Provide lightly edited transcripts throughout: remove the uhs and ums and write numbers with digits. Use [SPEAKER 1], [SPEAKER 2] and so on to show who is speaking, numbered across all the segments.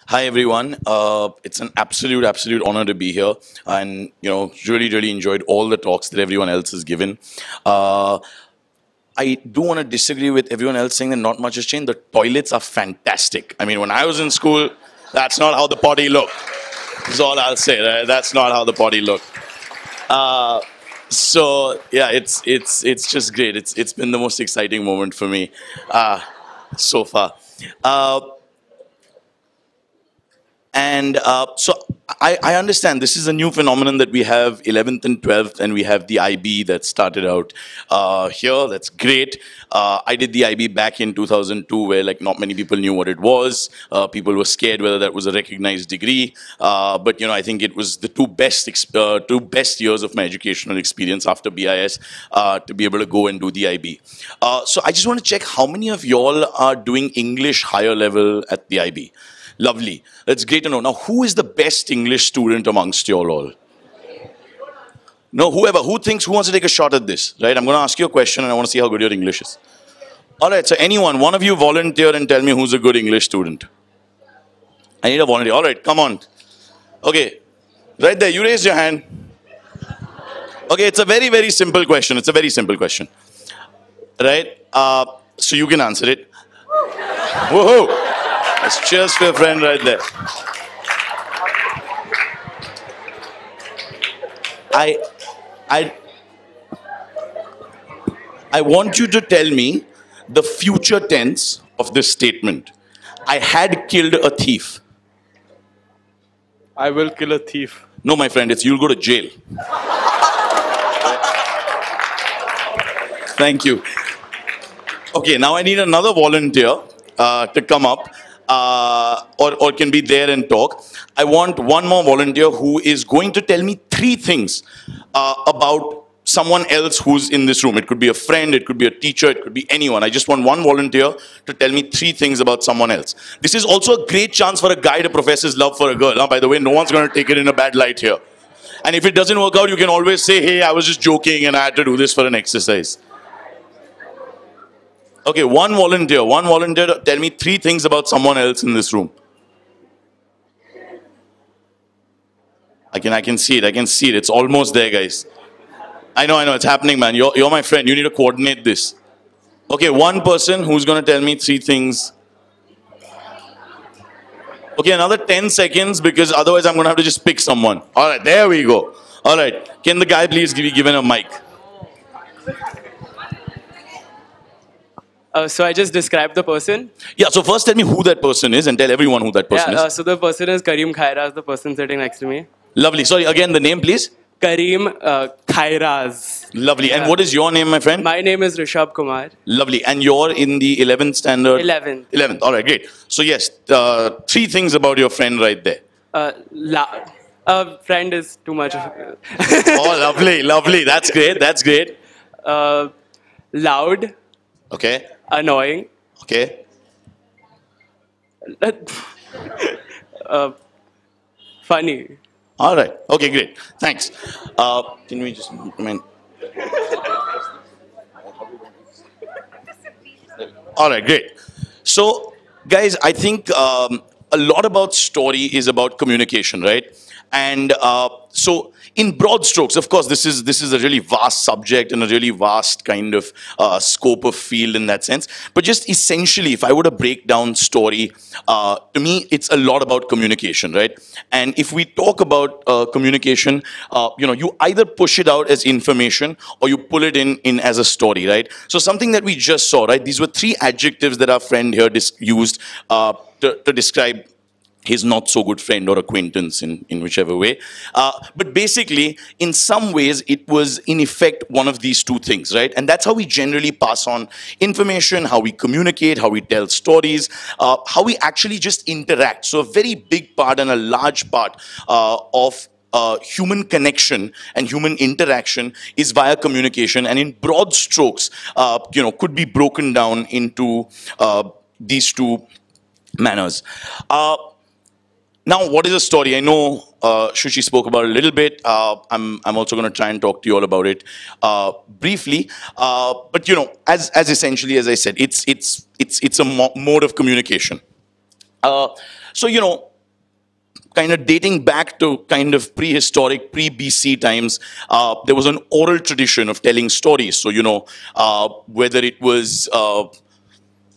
[SPEAKER 1] Hi everyone. It's an absolute honor to be here, and really enjoyed all the talks that everyone else has given. Uh, I do want to disagree with everyone else saying that not much has changed. The toilets are fantastic. I mean, when I was in school, that's not how the potty looked. That's all I'll say. Right? That's not how the potty looked. So yeah, it's just great. It's been the most exciting moment for me so far. Uh, And so I understand this is a new phenomenon that we have 11th and 12th, and we have the IB that started out here. That's great. I did the IB back in 2002, where like not many people knew what it was. People were scared whether that was a recognized degree. But I think it was the two best years of my educational experience after BIS to be able to go and do the IB. So I just want to check how many of y'all are doing English higher level at the IB. Lovely. That's great to know. Now, who is the best English student amongst you all? No, who wants to take a shot at this, right? I'm going to ask you a question and I want to see how good your English is. All right, so one of you volunteer and tell me who's a good English student. I need a volunteer. All right, come on. Okay, right there, you raised your hand. Okay, it's a very simple question. It's a very simple question. Right? So you can answer it. Woohoo! Let's cheers for your friend right there. I want you to tell me the future tense of this statement. I had killed a thief.
[SPEAKER 2] I will kill a thief.
[SPEAKER 1] No, my friend, it's you'll go to jail. Thank you. Okay, now I need another volunteer to come up. Or can be there and talk. I want one more volunteer who is going to tell me 3 things about someone else who's in this room. It could be a friend, it could be a teacher, it could be anyone. I just want one volunteer to tell me 3 things about someone else. This is also a great chance for a guy to profess his love for a girl. By the way, no one's going to take it in a bad light here. And if it doesn't work out, you can always say, hey, I was just joking and I had to do this for an exercise. Okay, one volunteer to tell me 3 things about someone else in this room. I can see it. It's almost there, guys. I know, it's happening, man. You're my friend. You need to coordinate this. Okay, one person who's going to tell me 3 things. Okay, another 10 seconds because otherwise I'm going to have to just pick someone. All right, there we go. All right, can the guy please be given a mic?
[SPEAKER 3] So I just described the person.
[SPEAKER 1] Yeah, so first tell me who that person is and tell everyone who that person is.
[SPEAKER 3] So the person is Kareem Khairaz, the person sitting next to me.
[SPEAKER 1] Lovely. Sorry, again, the name, please.
[SPEAKER 3] Kareem Khairaz.
[SPEAKER 1] Lovely. And what is your name, my friend?
[SPEAKER 3] My name is Rishabh Kumar.
[SPEAKER 1] Lovely. And you're in the 11th standard?
[SPEAKER 3] 11th.
[SPEAKER 1] 11th. All right, great. So yes, 3 things about your friend right there.
[SPEAKER 3] Friend is too much.
[SPEAKER 1] Oh, lovely. That's great.
[SPEAKER 3] Loud.
[SPEAKER 1] Okay.
[SPEAKER 3] Annoying.
[SPEAKER 1] Okay.
[SPEAKER 3] Funny.
[SPEAKER 1] All right. Okay, great. Thanks. Can we just, All right, great. So, guys, I think a lot about story is about communication, right? And so, in broad strokes, of course, this is a really vast subject and a really vast kind of scope of field in that sense. But just essentially, if I were to break down story, to me, it's a lot about communication, right? And if we talk about communication, you either push it out as information or you pull it in as a story, right? So something that we just saw, right? These were 3 adjectives that our friend here used to describe his not so good friend or acquaintance in whichever way. But basically, in some ways, it was in effect one of these 2 things, right? And that's how we generally pass on information, how we communicate, how we tell stories, how we actually just interact. So a very big part and a large part of human connection and human interaction is via communication, and in broad strokes, could be broken down into these 2 manners. Now, what is a story? I know Shushi spoke about it a little bit. I'm also going to try and talk to you all about it briefly. But as essentially as I said, it's a mode of communication. Uh, so, kind of dating back to kind of prehistoric, pre-BC times, there was an oral tradition of telling stories. So, whether it was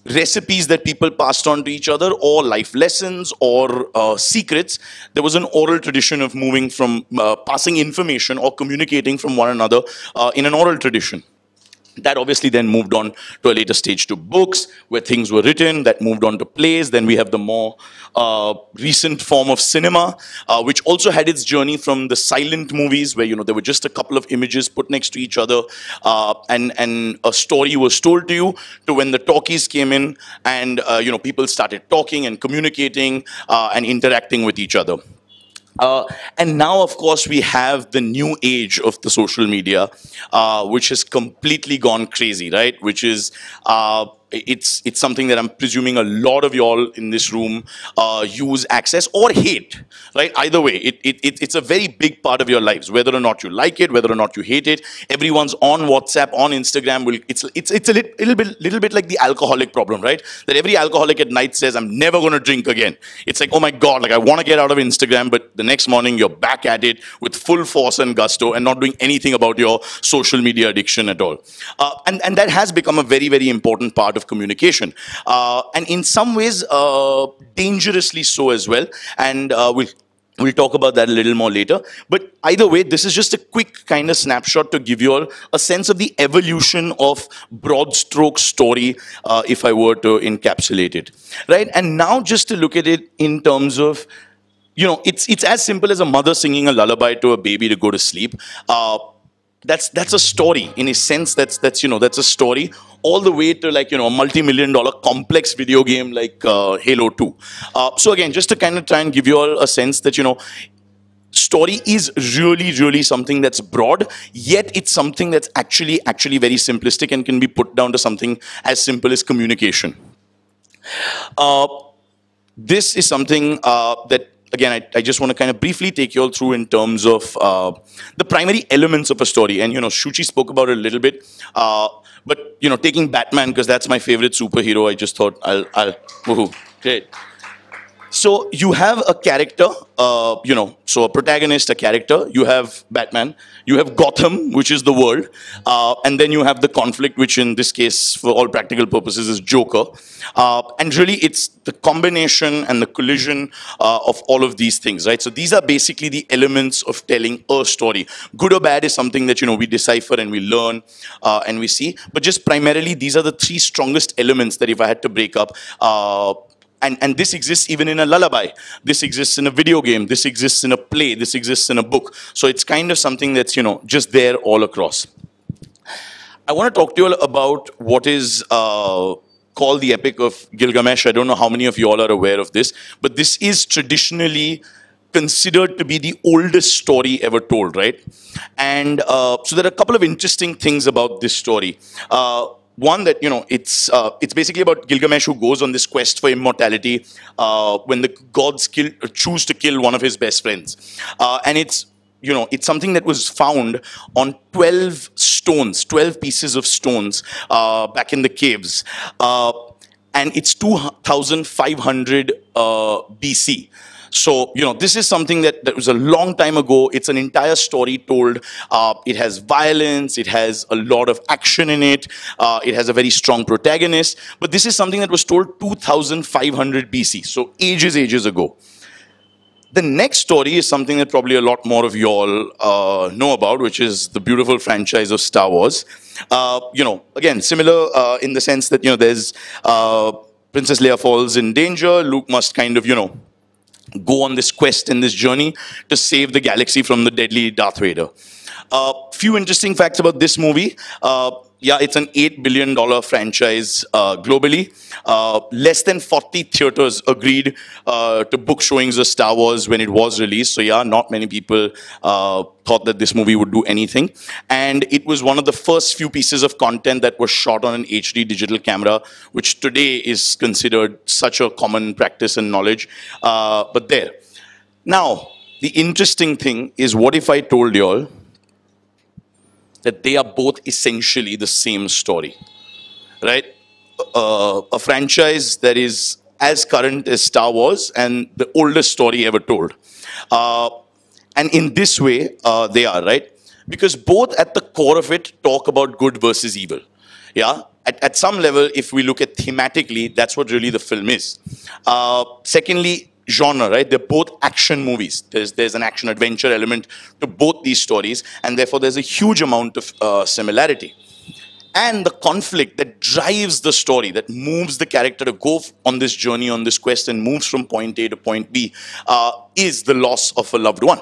[SPEAKER 1] recipes that people passed on to each other, or life lessons, or secrets, there was an oral tradition of moving from passing information or communicating from one another in an oral tradition. That obviously then moved on to a later stage to books, where things were written. That moved on to plays. Then we have the more recent form of cinema, which also had its journey from the silent movies, where there were just a couple of images put next to each other, and a story was told to you, to when the talkies came in, and people started talking and communicating and interacting with each other. Uh, and now, of course, we have the new age of the social media, which has completely gone crazy, right? Which is it's something that I'm presuming a lot of y'all in this room use, access, or hate, right? Either way, it's a very big part of your lives, whether or not you like it, whether or not you hate it. Everyone's on WhatsApp, on Instagram. It's a little bit like the alcoholic problem, right? That every alcoholic at night says, "I'm never going to drink again." It's like, oh my God, like I want to get out of Instagram, but the next morning you're back at it with full force and gusto, and not doing anything about your social media addiction at all. And that has become a very, very important part of communication, and in some ways dangerously so as well. And we'll talk about that a little more later. But either way, this is just a quick kind of snapshot to give you all a sense of the evolution of broad stroke story, if I were to encapsulate it, right? And now just to look at it in terms of, it's as simple as a mother singing a lullaby to a baby to go to sleep. That's a story in a sense. That's a story, all the way to, like, a multi-million-dollar complex video game like Halo 2. So again, just to kind of try and give you all a sense that story is really, really something that's broad, yet it's something that's actually very simplistic and can be put down to something as simple as communication. This is something that, again, I just want to kind of briefly take you all through in terms of the primary elements of a story. And, Shuchi spoke about it a little bit. But, taking Batman, because that's my favorite superhero, I just thought woohoo, great. So you have a character, so a protagonist, a character. You have Batman. You have Gotham, which is the world. And then you have the conflict, which in this case, for all practical purposes, is Joker. And really, it's the combination and the collision of all of these things, right? So these are basically the elements of telling a story. Good or bad is something that, we decipher and we learn and we see. But just primarily, these are the three strongest elements that if I had to break up, and this exists even in a lullaby. This exists in a video game. This exists in a play. This exists in a book. So it's kind of something that's, just there all across. I want to talk to you all about what is called the Epic of Gilgamesh. I don't know how many of you all are aware of this, but this is traditionally considered to be the oldest story ever told, right? And so there are a couple of interesting things about this story. One, that it's basically about Gilgamesh, who goes on this quest for immortality when the gods choose to kill one of his best friends, and it's something that was found on 12 stones, 12 pieces of stones back in the caves, and it's 2,500 BC. So, this is something that was a long time ago. It's an entire story told. It has violence. It has a lot of action in it. It has a very strong protagonist. But this is something that was told 2,500 BC. So ages ago. The next story is something that probably a lot more of you all know about, which is the beautiful franchise of Star Wars. Again, similar in the sense that, there's Princess Leia falls in danger. Luke must kind of, go on this quest and this journey to save the galaxy from the deadly Darth Vader. Few interesting facts about this movie. It's an $8 billion franchise globally. Less than 40 theaters agreed to book showings of Star Wars when it was released. So not many people thought that this movie would do anything. And it was one of the first few pieces of content that was shot on an HD digital camera, which today is considered such a common practice and knowledge. But there. Now, the interesting thing is, what if I told you all that they are both essentially the same story, right? A franchise that is as current as Star Wars and the oldest story ever told. Uh, and in this way, they are, right? Because both at the core of it talk about good versus evil. Yeah? At some level, if we look at thematically, that's what really the film is. Secondly, genre, right? They're both action movies. There's an action adventure element to both these stories, and therefore there's a huge amount of similarity. And the conflict that drives the story, that moves the character to go on this journey, on this quest, and moves from point A to point B, is the loss of a loved one.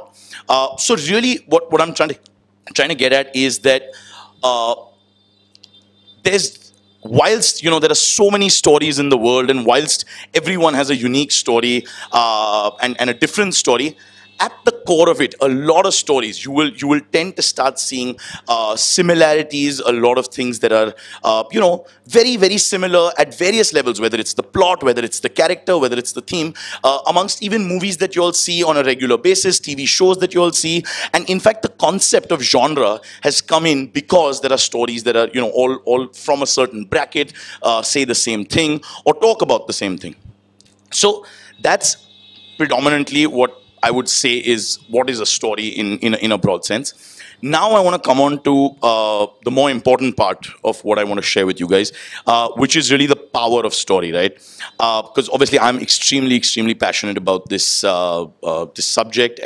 [SPEAKER 1] So really, what I'm trying to get at is that uh, there's whilst there are so many stories in the world, and whilst everyone has a unique story and a different story, at the core of it, a lot of stories you will tend to start seeing similarities, a lot of things that are very very similar at various levels, whether it's the plot, whether it's the character, whether it's the theme, amongst even movies that you all see on a regular basis, TV shows that you all see. And in fact, the concept of genre has come in because there are stories that are all from a certain bracket, say the same thing or talk about the same thing. So that's predominantly what I would say is what is a story in a broad sense. Now I want to come on to the more important part of what I want to share with you guys, which is really the power of story, right? Because obviously I'm extremely passionate about this subject,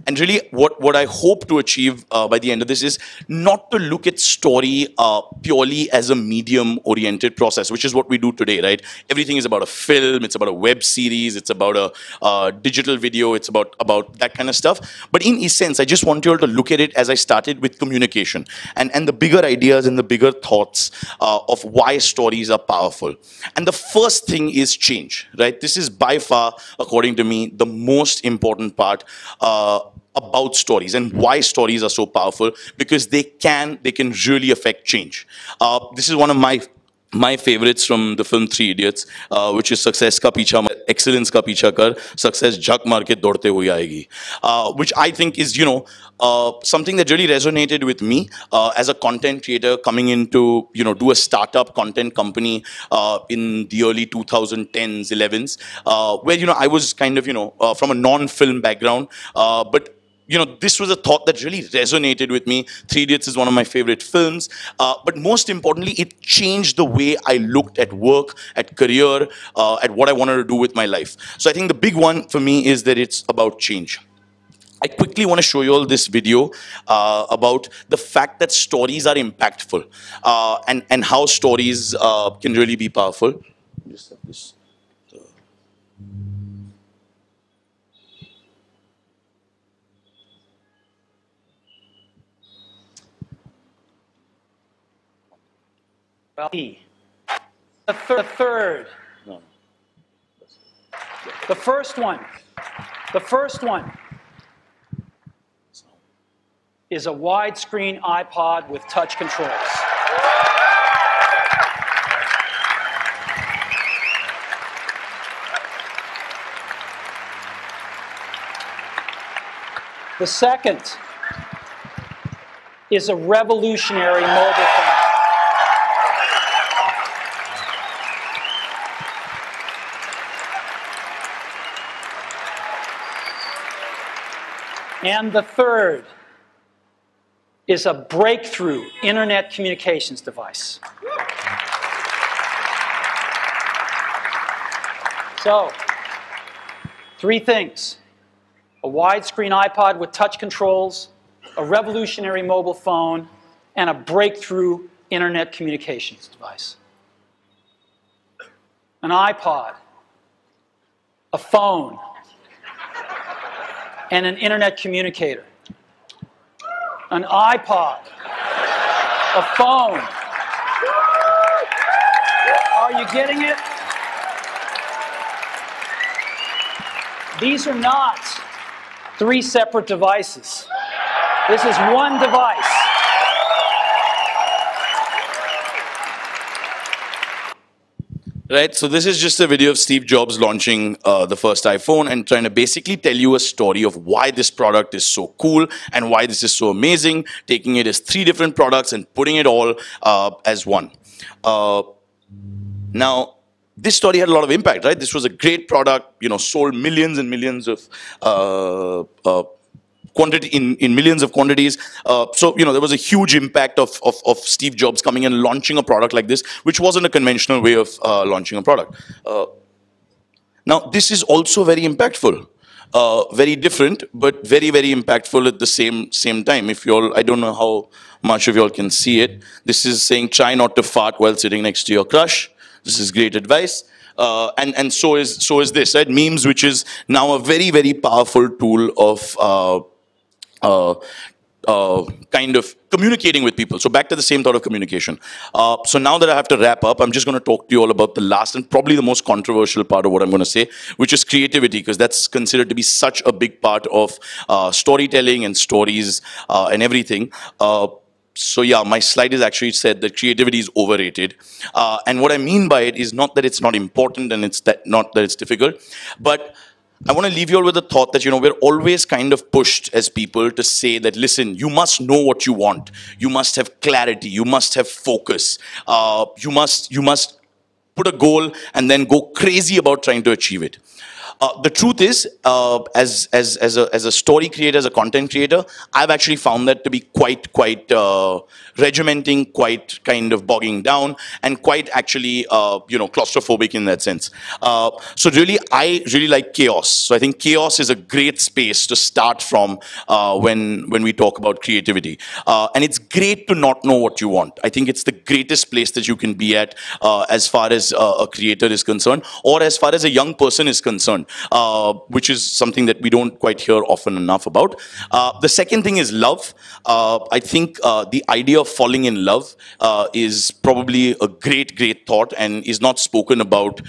[SPEAKER 1] and really what I hope to achieve by the end of this is not to look at story purely as a medium-oriented process, which is what we do today, right? Everything is about a film, it's about a web series, it's about a digital video, it's about that kind of stuff. But in essence, I just want you all to look at it as I started with communication and the bigger ideas and the bigger thoughts of why stories are powerful. And the first thing is change, right? This is by far, according to me, the most important part about stories and why stories are so powerful, because they can really affect change. This is one of my favorites from the film Three Idiots, which is success ka picha excellence ka picha kar, success jhak maar ke daudte hui aayegi, which I think is something that really resonated with me as a content creator coming into do a startup content company in the early 2010s 11s, where I was kind of from a non-film background, but this was a thought that really resonated with me. Three Idiots is one of my favorite films. But most importantly, it changed the way I looked at work, at career, at what I wanted to do with my life. So I think the big one for me is that it's about change. I quickly want to show you all this video about the fact that stories are impactful and how stories can really be powerful. Just have this.
[SPEAKER 2] The third.
[SPEAKER 1] No.
[SPEAKER 2] The first one. The first one is a widescreen iPod with touch controls. The second is a revolutionary mobile phone. And the third is a breakthrough internet communications device. So, three things: a widescreen iPod with touch controls, a revolutionary mobile phone, and a breakthrough internet communications device. An iPod, a phone, and an internet communicator. An iPod, a phone. Are you getting it? These are not three separate devices. This is one device.
[SPEAKER 1] Right, so this is just a video of Steve Jobs launching the first iPhone and trying to basically tell you a story of why this product is so cool and why this is so amazing, taking it as three different products and putting it all as one. Now, this story had a lot of impact, right? This was a great product, sold millions and millions of quantity in millions of quantities. So there was a huge impact of Steve Jobs coming and launching a product like this, which wasn't a conventional way of launching a product. Now, this is also very impactful. Very different, but very, very impactful at the same time. If you all, I don't know how much of you all can see it. This is saying, try not to fart while sitting next to your crush. This is great advice. And so is this, right? Memes, which is now a very, very powerful tool of uh, kind of communicating with people. So back to the same thought of communication. So now that I have to wrap up, I'm just going to talk to you all about the last and probably the most controversial part of what I'm going to say, which is creativity, because that's considered to be such a big part of storytelling and stories and everything. So yeah, my slide is actually said that creativity is overrated, and what I mean by it is not that it's not important and not that it's difficult, but I want to leave you all with the thought that we're always kind of pushed as people to say that, listen, you must know what you want, you must have clarity, you must have focus, you must put a goal and then go crazy about trying to achieve it. The truth is, as a story creator, as a content creator, I've actually found that to be quite regimenting, quite kind of bogging down, and quite actually claustrophobic in that sense. So really, I really like chaos. So I think chaos is a great space to start from when we talk about creativity. And it's great to not know what you want. I think it's the greatest place that you can be at as far as a creator is concerned, or as far as a young person is concerned. Which is something that we don't quite hear often enough about. The second thing is love. I think the idea of falling in love is probably a great thought and is not spoken about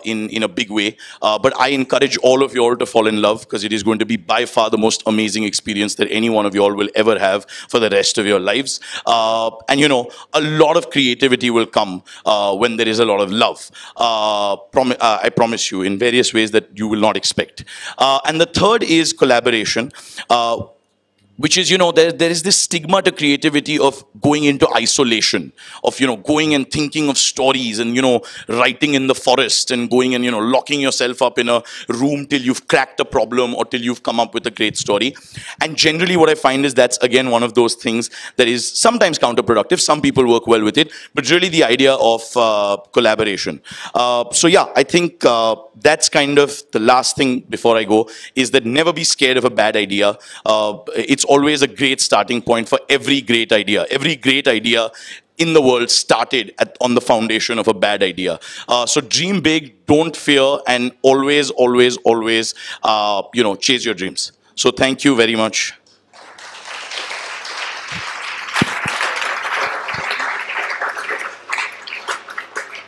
[SPEAKER 1] in a big way. But I encourage all of you all to fall in love, because it is going to be by far the most amazing experience that any one of you all will ever have for the rest of your lives. And a lot of creativity will come when there is a lot of love. I promise you, in various ways that you will not expect. And the third is collaboration. Which is, there is this stigma to creativity of going into isolation, of, going and thinking of stories and, writing in the forest and going and, locking yourself up in a room till you've cracked a problem or till you've come up with a great story. And generally what I find is that's, again, one of those things that is sometimes counterproductive. Some people work well with it, but really the idea of collaboration. So yeah, I think that's kind of the last thing before I go, is that never be scared of a bad idea. It's always a great starting point for every great idea. Every great idea in the world started on the foundation of a bad idea. So dream big, don't fear, and always chase your dreams. So thank you very much.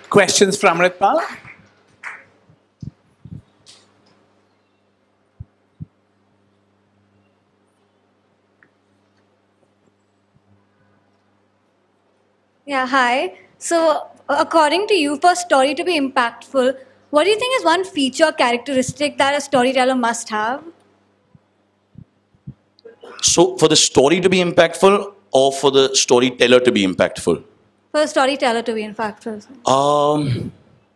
[SPEAKER 4] Questions from Amritpal?
[SPEAKER 5] Yeah, hi. So, according to you, for a story to be impactful, what do you think is one feature characteristic that a storyteller must have?
[SPEAKER 1] So for the story to be impactful, or for the storyteller to be impactful?
[SPEAKER 5] For a storyteller to be impactful.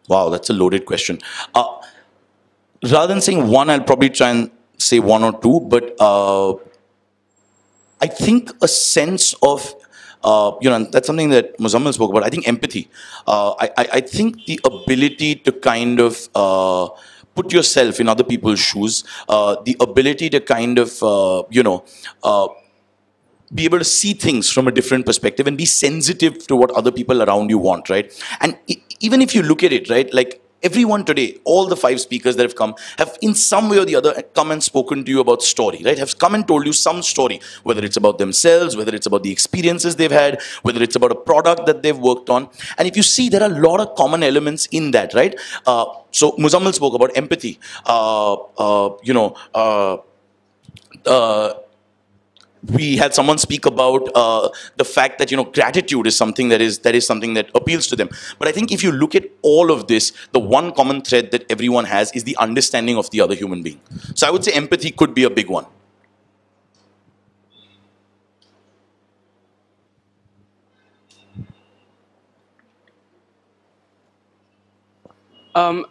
[SPEAKER 1] Wow, that's a loaded question. Rather than saying one, I'll probably try and say one or two, but I think a sense of, and that's something that Muzammil spoke about. I think empathy. I think the ability to kind of put yourself in other people's shoes, the ability to kind of, be able to see things from a different perspective and be sensitive to what other people around you want, right? And even if you look at it, right, like everyone today, all the 5 speakers that have come, have in some way or the other come and spoken to you about story, right? Have come and told you some story, whether it's about themselves, whether it's about the experiences they've had, whether it's about a product that they've worked on. And if you see, there are a lot of common elements in that, right? So Muzammil spoke about empathy. We had someone speak about the fact that gratitude is something that is something that appeals to them. But I think if you look at all of this, the one common thread that everyone has is the understanding of the other human being. So I would say empathy could be a big one.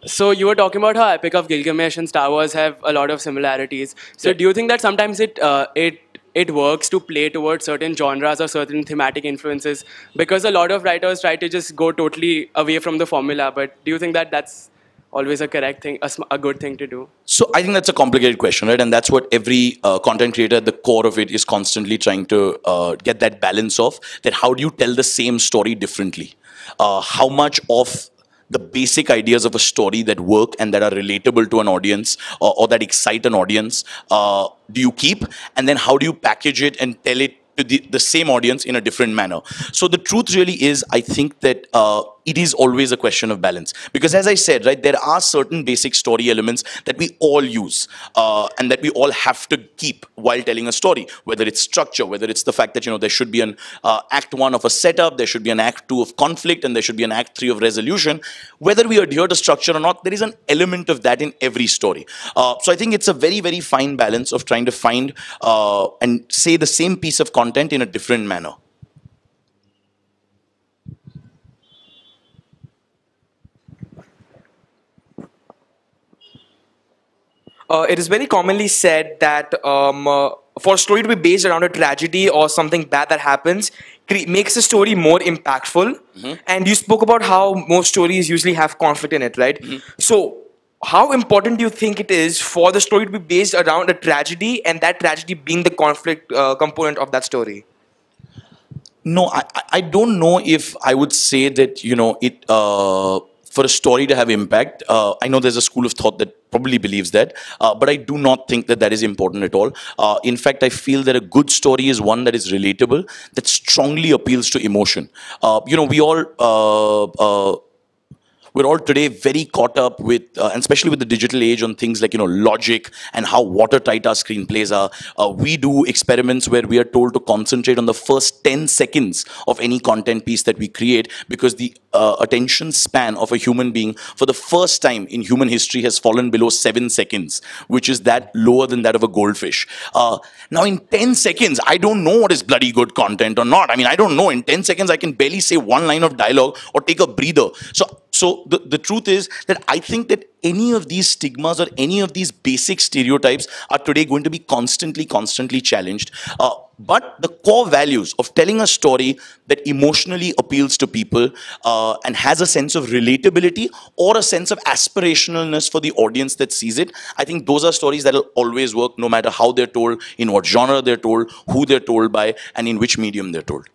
[SPEAKER 3] So you were talking about how Epic of Gilgamesh and Star Wars have a lot of similarities. So
[SPEAKER 1] Yeah.
[SPEAKER 3] do you think that sometimes it works to play towards certain genres or certain thematic influences? Because a lot of writers try to just go totally away from the formula. But do you think that that's always a correct thing, a good thing to do?
[SPEAKER 1] So I think that's a complicated question, right? And that's what every content creator at the core of it is constantly trying to get that balance of, that how do you tell the same story differently? How much of the basic ideas of a story that work and that are relatable to an audience, or that excite an audience, do you keep? And then how do you package it and tell it to the same audience in a different manner? So the truth really is, I think that it is always a question of balance. Because as I said, right, there are certain basic story elements that we all use, and that we all have to keep while telling a story. Whether it's structure, whether it's the fact that, there should be an act 1 of a setup, there should be an act 2 of conflict, and there should be an act 3 of resolution. Whether we adhere to structure or not, there is an element of that in every story. So I think it's a very, very fine balance of trying to find and say the same piece of content in a different manner.
[SPEAKER 6] It is very commonly said that for a story to be based around a tragedy or something bad that happens, makes the story more impactful. And you spoke about how most stories usually have conflict in it, right? So, how important do you think it is for the story to be based around a tragedy, and that tragedy being the conflict component of that story?
[SPEAKER 1] No, I don't know if I would say that, it for a story to have impact. I know there's a school of thought that probably believes that, but I do not think that that is important at all. In fact, I feel that a good story is one that is relatable, that strongly appeals to emotion. We're all today very caught up with, and especially with the digital age, on things like, logic and how watertight our screenplays are. We do experiments where we are told to concentrate on the first 10 seconds of any content piece that we create, because the attention span of a human being for the first time in human history has fallen below 7 seconds, which is that lower than that of a goldfish. Now in 10 seconds, I don't know what is bloody good content or not. I mean, I don't know. In 10 seconds, I can barely say one line of dialogue or take a breather. So the truth is that I think that any of these stigmas or any of these basic stereotypes are today going to be constantly challenged. But the core values of telling a story that emotionally appeals to people, and has a sense of relatability or a sense of aspirationalness for the audience that sees it, I think those are stories that will always work, no matter how they're told, in what genre they're told, who they're told by, and in which medium they're told.